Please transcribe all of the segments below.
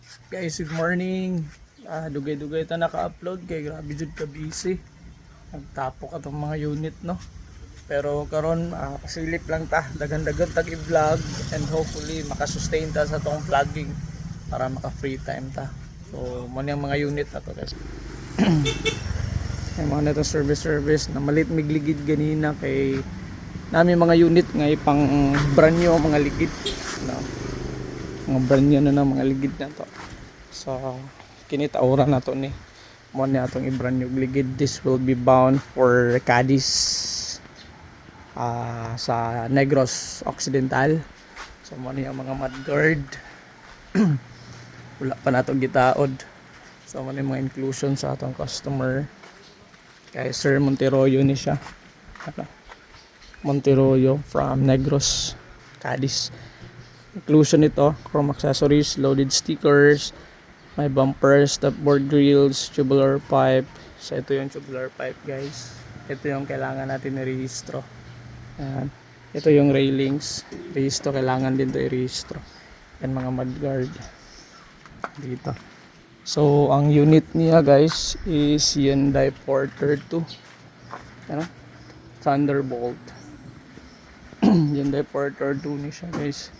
Guys, good morning. Dugay-dugay ta naka-upload kay grabe jud ka busy. Nagtapok atong mga unit no. Pero karon pasilip lang ta, dagan-dagan tag i-vlog and hopefully makasustain ta sa tong vlogging para maka-free time ta. So, mo yung mga unit na to guys. Ay mga na to service na malit migligid ganina kay nami mga unit nga ipang brand new mga ligid no. Mga brand new na mga ligid na to. So kinitaura na to ni mo na atong i-brand new ligid. This will be bound for Cadiz sa Negros Occidental. So mo na yung mga mudguard. Wala pa nato gitaod. So mo na yung mga inclusion sa atong customer kay Sir Monteroyo ni siya. Monteroyo from Negros Cadiz. Inclusion ito, chrome accessories, loaded stickers, may bumpers, stopboard grills, tubular pipe. So ito yung tubular pipe guys. Ito yung kailangan natin i-rehistro. Ayan. Ito yung railings. Rehistro, kailangan din ito i-rehistro. Yan mga mudguard. Dito. So ang unit niya guys is Hyundai Porter 2. Ano? Thunderbolt. Hyundai Porter 2 ni siya guys.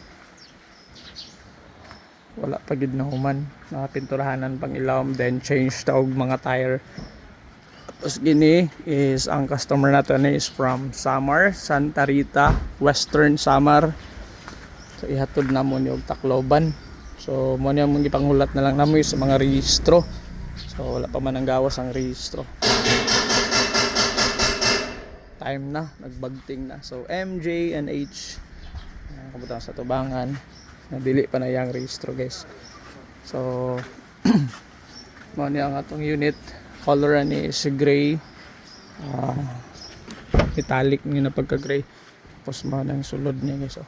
Wala pa gid na human, nakapinturahanan pang ilawom, then change ta og mga tire. Tapos gini is ang customer nato is from Samar, Santa Rita, Western Samar. So ihatod na mo ni og Tacloban. So mo niya mong gipanghulat na lang namo sa mga rehistro. So wala pa man ang gawas ang rehistro. Time na, nagbagting na. So MJ and H kabutang sa tubangan. Nadili pa na yung rehistro guys. So mo niya ang atong unit. Color ni is gray, metallic ni na pagka gray. Tapos mo na yung sulod niya guys. So,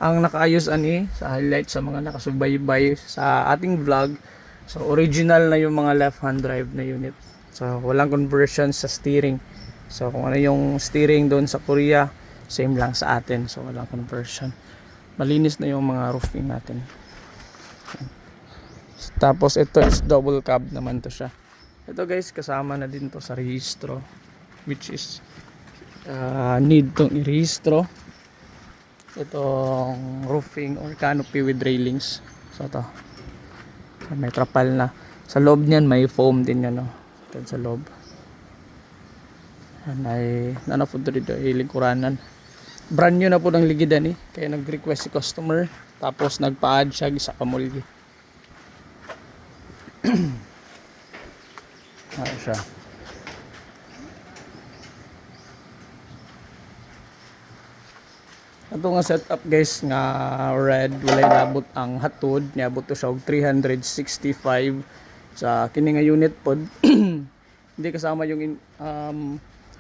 ang nakaayos ani sa highlight sa mga nakasubaybay sa ating vlog. So original na yung mga left hand drive na unit. So walang conversion sa steering. So kung ano yung steering doon sa Korea, same lang sa atin. So walang conversion. Malinis na yung mga roofing natin. Tapos ito is double cab naman to siya. Ito guys, kasama na din to sa rehistro, which is need tong i-rehistro itong roofing or canopy with railings. So ito, may trapal na sa loob niyan, may foam din yan no? Ito sa loob ay nanapod dito ilingkuranan. Brand new na po ng ligidan kaya nag-request si customer, tapos nagpa-add siya sa kamulgi. Ano siya. Ito nga setup guys nga red, walay nabot ang hatod, niabot to siya og 365 sa kini nga unit pod. Hindi kasama yung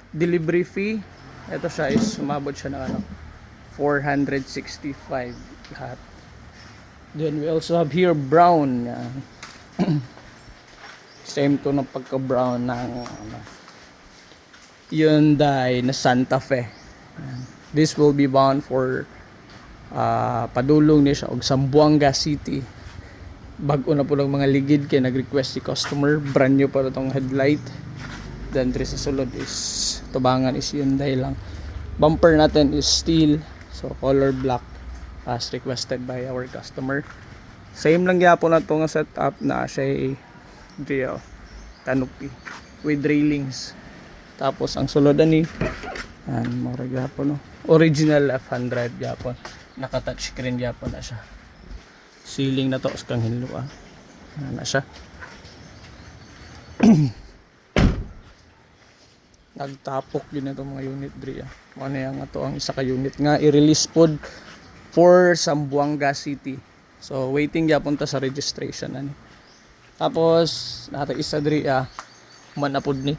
delivery fee. Ito siya is sumabot siya ng 465 lahat. Then we also have here brown. Same to ng pagka brown ng Hyundai na Santa Fe. This will be bound for padulong ni siya og Zamboanga City. Bago na po lang mga ligid kay nag-request si customer, brand new pa itong headlight. Then sa sulod is tubangan is Hyundai lang. Bumper natin is steel, so color black as requested by our customer. Same lang gyapon na itong setup na siya canopy with railings. Tapos ang sulod ani mura gyapon no. Original left hand drive gyapon. Naka touch screen gyapon na siya. Ceiling na to kang hinluan. Na siya. Nagtapok din ito mga unit diri. Ano yang ato ang isa ka unit nga i-release pod for Zamboanga City. So waiting gyapon ta sa registration ani. Tapos nata isa diri manapod ni.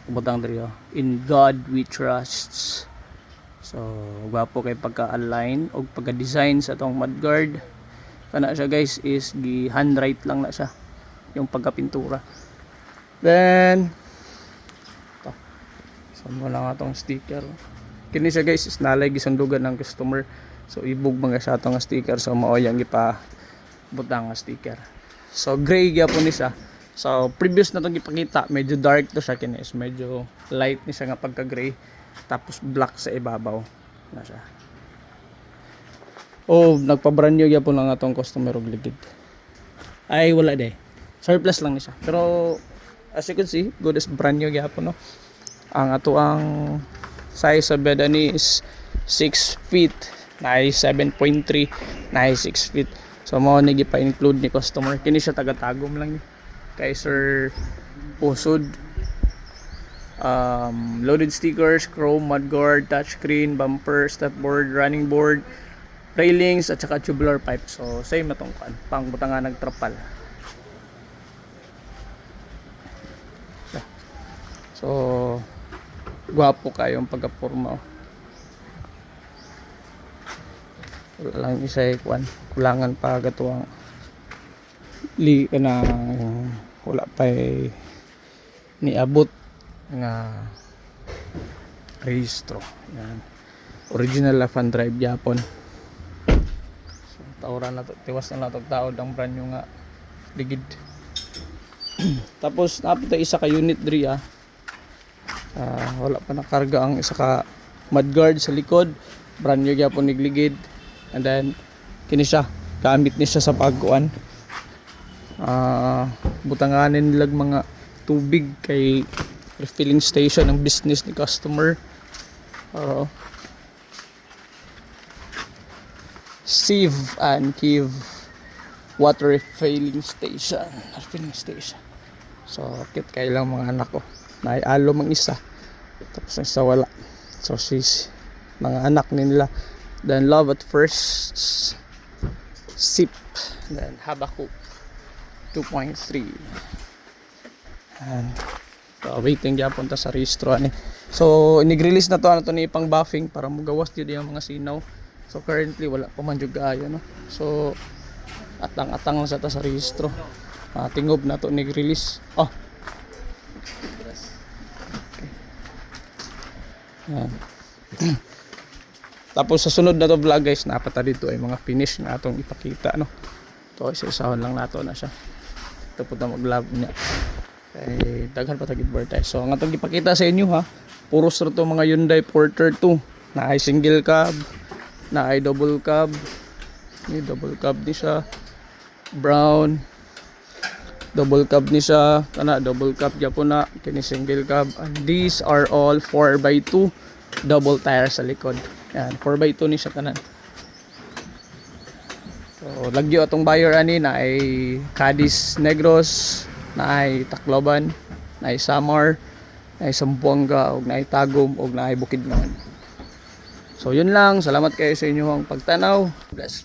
Kubutang diri In God We Trust. So gwapo kay pagka-align og pagka-design sa tong mudguard. Kana siya guys is gi handwrite lang na siya yung pagka-pintura. Then mo lang atong sticker. Kini siya guys is nalay gisundugan ng customer. So ibug mga siya atong sticker, so mao yang gipa butang nga sticker. So gray gyapon ni siya. So previous na tong ipakita, medyo dark to siya kini is medyo light ni siya nga pagka gray tapos black sa ibabaw na siya. Oh, nagpa-brand new gyapon lang atong customer og ligid. Ay wala day. Surplus lang ni siya. Pero as you can see, good as brand new gyapon no. Ang ato ang size sa bed ani is 6 feet, na 7.3, na 6 feet. So mo ni gipa-include ni customer. Kini siya taga-tagom lang ni kay Sir Pusod. Loaded stickers, chrome, mudguard, touchscreen, bumper, stepboard, running board, railings at saka tubular pipe. So same na tong pang butangan nagtrapal. So gwapo kayong pagka-porma. Wala lang isa kwan, kulangan pa gatuang li na wala pa niabot nga rehistro. Yan. Original la fan drive Japon. So, tawran na to, tiwas na natog taod ang brand new nga ligid. Tapos napita isa ka unit diri wala pa nakarga ang isa ka mudguard sa likod, brand new gyapon nigligid. And then kini siya gamit ni siya sa pagkuan. Butanganin nilag mga tubig kay refilling station ng business ni customer. Sieve and Kiv water refilling station. So kit kay lang mga anak ko. Naialo mang isa. Tapos ang isa wala. So sis mga anak nila. Then love at first sip. Then Habakkuk 2.3. And so, waiting gyapon ta sa rehistro ani. So inig-release na to ni pang buffing para mugawas jud yung mga sinaw. So currently wala pa man jud kaayo no. So atang-atang lang sa ta sa rehistro. Tingob na to inig-release. Oh. Yan. Tapos sa sunod na to vlog guys, napata dito ay mga finish na atong ipakita no. To isa-isahan lang nato na siya. Ito po ta mag-vlog niya. Kay daghan pa tagid tayo. So ang atong ipakita sa inyo puros ra to mga Hyundai Porter 2 na ay single cab, na ay double cab. Ni double cab ni siya. Brown. Double cab ni siya, kana double cab gyapon na, kini single cab. And these are all 4x2 double tire sa likod. Yan, 4x2 ni siya tanan. So lagyo atong buyer ani na ay Cadiz Negros, na ay Tacloban, na ay Samar, na ay Zamboanga, og na ay Tagum, og na ay Bukidnon. So yun lang, salamat kayo sa inyong pagtanaw. Bless.